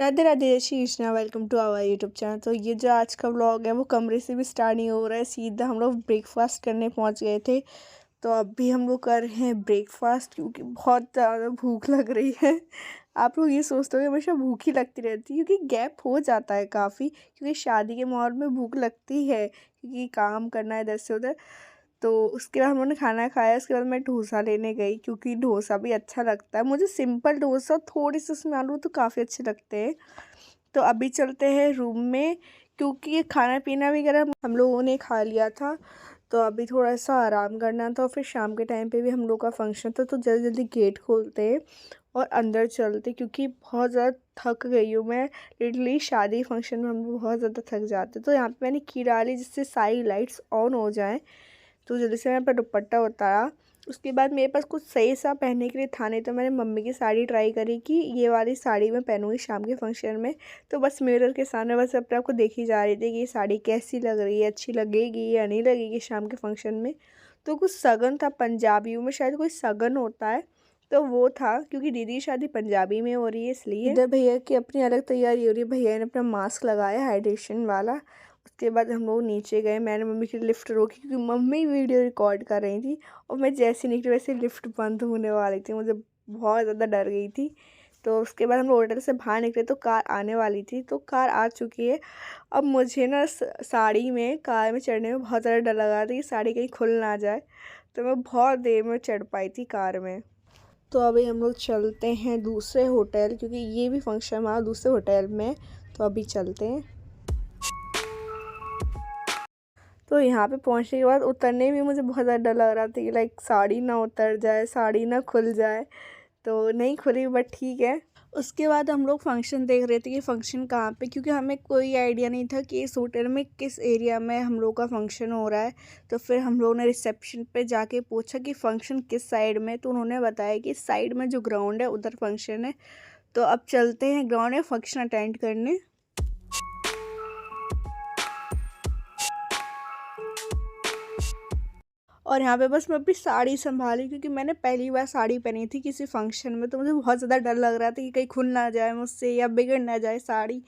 राधे राधे, जय Shri Krishna. Welcome to our YouTube channel. तो ये जो आज का व्लॉग है वो कमरे से भी स्टार्ट नहीं हो रहा है, सीधा हम लोग ब्रेकफास्ट करने पहुंच गए थे। तो अभी हम लोग कर रहे हैं ब्रेकफास्ट क्योंकि बहुत ज़्यादा भूख लग रही है। आप लोग ये सोचते हो कि हमेशा भूख ही लगती रहती है, क्योंकि गैप हो जाता है काफ़ी, क्योंकि शादी के माहौल में भूख लगती है क्योंकि काम करना है इधर से उधर। तो उसके बाद हम लोगों ने खाना खाया, उसके बाद मैं डोसा लेने गई क्योंकि डोसा भी अच्छा लगता है मुझे। सिंपल डोसा थोड़ी सी उसमें आलू तो काफ़ी अच्छे लगते हैं। तो अभी चलते हैं रूम में, क्योंकि ये खाना पीना वगैरह हम लोगों ने खा लिया था। तो अभी थोड़ा सा आराम करना था और फिर शाम के टाइम पे भी हम लोग का फंक्शन था, तो जल्दी जल्दी गेट खोलते हैं और अंदर चलते, क्योंकि बहुत ज़्यादा थक गई हूँ मैं। लिटरली शादी फंक्शन में हम लोग बहुत ज़्यादा थक जाते। तो यहाँ पे मैंने की डाली जिससे सारी लाइट्स ऑन हो जाएं। तो जल्दी से मैं अपना दुपट्टा उतारा। उसके बाद मेरे पास कुछ सही सा पहनने के लिए था नहीं, तो मैंने मम्मी की साड़ी ट्राई करी कि ये वाली साड़ी मैं पहनूंगी शाम के फंक्शन में। तो बस मिरर के सामने बस अपने आप को देखी जा रही थी कि ये साड़ी कैसी लग रही है, अच्छी लगेगी या नहीं लगेगी शाम के फंक्शन में। तो कुछ सगन था, पंजाबियों में शायद कोई सगन होता है, तो वो था। क्योंकि दीदी की शादी पंजाबी में हो रही है इसलिए। इधर भैया की अपनी अलग तैयारी हो रही है। भैया ने अपना मास्क लगाया हाइड्रेशन वाला। उसके बाद हम लोग नीचे गए, मैंने मम्मी की लिफ्ट रोकी क्योंकि मम्मी वीडियो रिकॉर्ड कर रही थी और मैं जैसे निकली वैसे लिफ्ट बंद होने वाली थी। मुझे बहुत ज़्यादा डर गई थी। तो उसके बाद हम लोग होटल से बाहर निकले तो कार आने वाली थी, तो कार आ चुकी है। अब मुझे ना साड़ी में कार में चढ़ने में बहुत ज़्यादा डर लगा था कि साड़ी कहीं खुल ना जाए, तो मैं बहुत देर में चढ़ पाई थी कार में। तो अभी हम लोग चलते हैं दूसरे होटल, क्योंकि ये भी फंक्शन हमारा दूसरे होटल में। तो अभी चलते हैं। तो यहाँ पे पहुँचने के बाद उतरने में मुझे बहुत ज़्यादा डर लग रहा था कि लाइक साड़ी ना उतर जाए, साड़ी ना खुल जाए। तो नहीं खुली, बट ठीक है। उसके बाद हम लोग फंक्शन देख रहे थे कि फ़ंक्शन कहाँ पे, क्योंकि हमें कोई आइडिया नहीं था कि इस होटल में किस एरिया में हम लोग का फंक्शन हो रहा है। तो फिर हम लोग ने रिसेप्शन पे जाके पूछा कि फ़ंक्शन किस साइड में, तो उन्होंने बताया कि साइड में जो ग्राउंड है उधर फंक्शन है। तो अब चलते हैं ग्राउंड में फंक्शन अटेंड करने। और यहाँ पे बस मैं अपनी साड़ी संभाली, क्योंकि मैंने पहली बार साड़ी पहनी थी किसी फंक्शन में, तो मुझे बहुत ज़्यादा डर लग रहा था कि कहीं खुल ना जाए मुझसे या बिगड़ ना जाए साड़ी।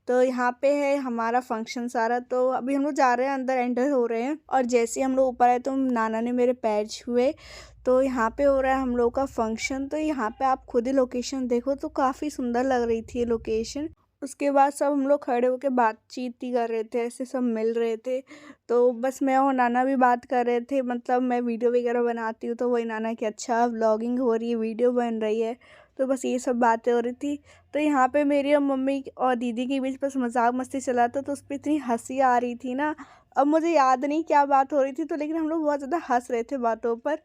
तो यहाँ पे है हमारा फंक्शन सारा। तो अभी हम लोग जा रहे हैं, अंदर एंटर हो रहे हैं। और जैसे ही हम लोग ऊपर आए तो नाना ने मेरे पैर छुए। तो यहाँ पे हो रहा है हम लोग का फंक्शन। तो यहाँ पे आप खुद ही लोकेशन देखो, तो काफ़ी सुंदर लग रही थी ये लोकेशन। उसके बाद सब हम लोग खड़े होकर बातचीत ही कर रहे थे, ऐसे सब मिल रहे थे। तो बस मैं और नाना भी बात कर रहे थे, मतलब मैं वीडियो वगैरह बनाती हूँ तो वही नाना कि अच्छा व्लॉगिंग हो रही है, वीडियो बन रही है। तो बस ये सब बातें हो रही थी। तो यहाँ पे मेरी और मम्मी और दीदी के बीच बस मजाक मस्ती चला था, तो उस पर इतनी हंसी आ रही थी ना। अब मुझे याद नहीं क्या बात हो रही थी, तो लेकिन हम लोग बहुत ज़्यादा हंस रहे थे बातों पर।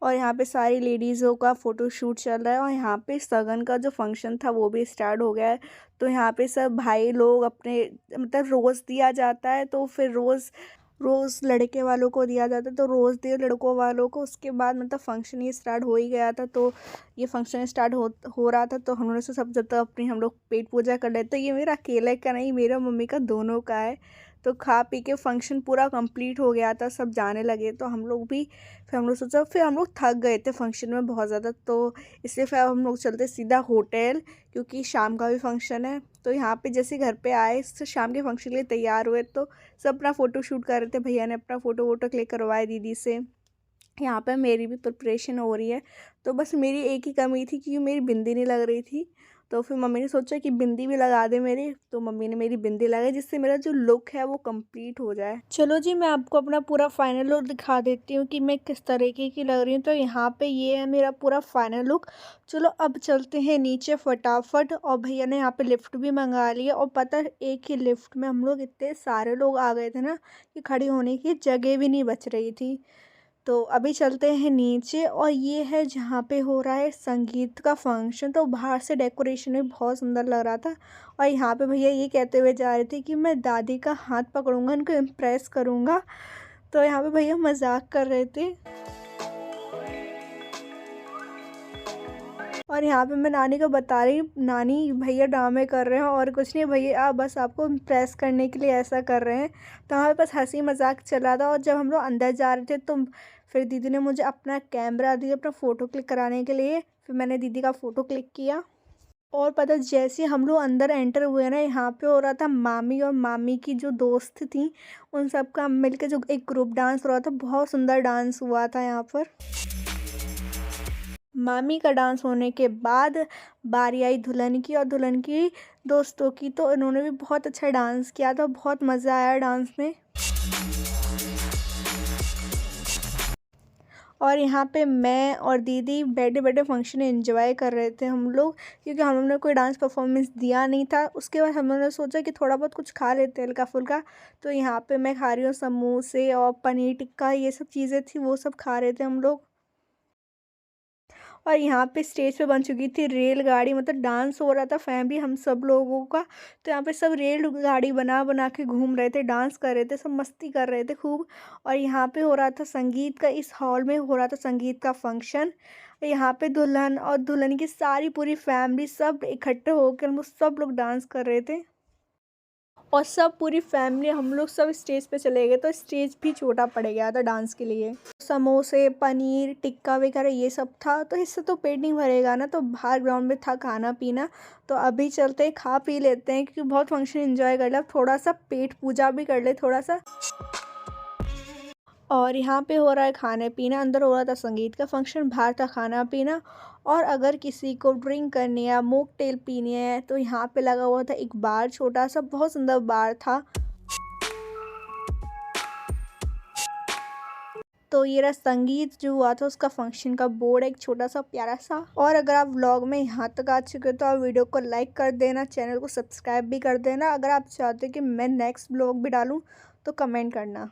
और यहाँ पे सारी लेडीज़ों का फ़ोटो शूट चल रहा है, और यहाँ पे सगन का जो फंक्शन था वो भी स्टार्ट हो गया है। तो यहाँ पे सब भाई लोग अपने, मतलब रोज़ दिया जाता है, तो फिर रोज़ रोज़ लड़के वालों को दिया जाता है, तो रोज़ दिए लड़कों वालों को। उसके बाद मतलब फंक्शन ये स्टार्ट हो ही गया था। तो ये फंक्शन स्टार्ट हो रहा था, तो हम लोग से सब जब तक अपनी हम लोग पेट पूजा कर लेते। तो ये मेरा अकेले का नहीं, मेरा मम्मी का दोनों का है। तो खा पी के फंक्शन पूरा कंप्लीट हो गया था, सब जाने लगे, तो हम लोग भी फिर हम लोग सोचा, फिर हम लोग थक गए थे फंक्शन में बहुत ज़्यादा, तो इसलिए फिर हम लोग चलते सीधा होटल, क्योंकि शाम का भी फंक्शन है। तो यहाँ पे जैसे घर पे आए तो शाम के फंक्शन के लिए तैयार हुए, तो सब अपना फ़ोटो शूट कर रहे थे। भैया ने अपना फ़ोटो वोटो क्लिक करवाया दीदी से। यहाँ पे मेरी भी प्रिपरेशन हो रही है। तो बस मेरी एक ही कमी थी, क्योंकि मेरी बिंदी नहीं लग रही थी। तो फिर मम्मी ने सोचा कि बिंदी भी लगा दे मेरी, तो मम्मी ने मेरी बिंदी लगाई, जिससे मेरा जो लुक है वो कंप्लीट हो जाए। चलो जी, मैं आपको अपना पूरा फाइनल लुक दिखा देती हूँ कि मैं किस तरीके की लग रही हूँ। तो यहाँ पे ये है मेरा पूरा फाइनल लुक। चलो अब चलते हैं नीचे फटाफट। और भैया ने यहाँ पे लिफ्ट भी मंगा लिया, और पता है एक ही लिफ्ट में हम लोग इतने सारे लोग आ गए थे ना कि खड़ी होने की जगह भी नहीं बच रही थी। तो अभी चलते हैं नीचे, और ये है जहाँ पे हो रहा है संगीत का फंक्शन। तो बाहर से डेकोरेशन भी बहुत सुंदर लग रहा था। और यहाँ पे भैया ये कहते हुए जा रहे थे कि मैं दादी का हाथ पकड़ूंगा, उनको इम्प्रेस करूँगा। तो यहाँ पे भैया मजाक कर रहे थे। और यहाँ पे मैं नानी को बता रही, नानी भैया ड्रामे कर रहे हैं और कुछ नहीं, भैया आप बस आपको इम्प्रेस करने के लिए ऐसा कर रहे हैं। तो हमें बस हंसी मजाक चला था। और जब हम लोग अंदर जा रहे थे तो फिर दीदी ने मुझे अपना कैमरा दिया अपना फ़ोटो क्लिक कराने के लिए। फिर मैंने दीदी का फ़ोटो क्लिक किया। और पता है, जैसे हम लोग अंदर एंटर हुए ना, यहाँ पे हो रहा था मामी और मामी की जो दोस्त थी उन सब का मिलके जो एक ग्रुप डांस हो रहा था, बहुत सुंदर डांस हुआ था यहाँ पर। मामी का डांस होने के बाद बारी आई दुल्हन की और दुल्हन की दोस्तों की, तो इन्होंने भी बहुत अच्छा डांस किया था, बहुत मज़ा आया डांस में। और यहाँ पे मैं और दीदी बैठे-बैठे फंक्शन एंजॉय कर रहे थे हम लोग, क्योंकि हम लोग ने कोई डांस परफॉर्मेंस दिया नहीं था। उसके बाद हम लोगों ने सोचा कि थोड़ा बहुत कुछ खा लेते हैं हल्का-फुल्का, तो यहाँ पे मैं खा रही हूँ समोसे और पनीर टिक्का, ये सब चीज़ें थी, वो सब खा रहे थे हम लोग। और यहाँ पे स्टेज पे बन चुकी थी रेलगाड़ी, मतलब डांस हो रहा था फैमिली हम सब लोगों का। तो यहाँ पे सब रेलगाड़ी बना-बना के घूम रहे थे, डांस कर रहे थे, सब मस्ती कर रहे थे खूब। और यहाँ पे हो रहा था संगीत का, इस हॉल में हो रहा था संगीत का फंक्शन। यहाँ पे दुल्हन और दुल्हन की सारी पूरी फैमिली सब इकट्ठे होकर हम लोग सब लोग डांस कर रहे थे। और सब पूरी फैमिली हम लोग सब स्टेज पे चले गए, तो स्टेज भी छोटा पड़ गया था डांस के लिए। समोसे, पनीर टिक्का वगैरह ये सब था, तो इससे तो पेट नहीं भरेगा ना, तो बाहर ग्राउंड में था खाना पीना। तो अभी चलते हैं, खा पी लेते हैं, क्योंकि बहुत फंक्शन एंजॉय कर लिया, अब थोड़ा सा पेट पूजा भी कर ले थोड़ा सा। और यहाँ पे हो रहा है खाने पीना, अंदर हो रहा था संगीत का फंक्शन, बाहर था खाना पीना। और अगर किसी को ड्रिंक करनी है, मॉकटेल पीनी है, तो यहाँ पे लगा हुआ था एक बार, छोटा सा बहुत सुंदर बार था। तो ये रहा संगीत जो हुआ था उसका फंक्शन का बोर्ड, एक छोटा सा प्यारा सा। और अगर आप व्लॉग में यहाँ तक आ चुके हो तो आप वीडियो को लाइक कर देना, चैनल को सब्सक्राइब भी कर देना। अगर आप चाहते हो कि मैं नेक्स्ट व्लॉग भी डालूँ तो कमेंट करना।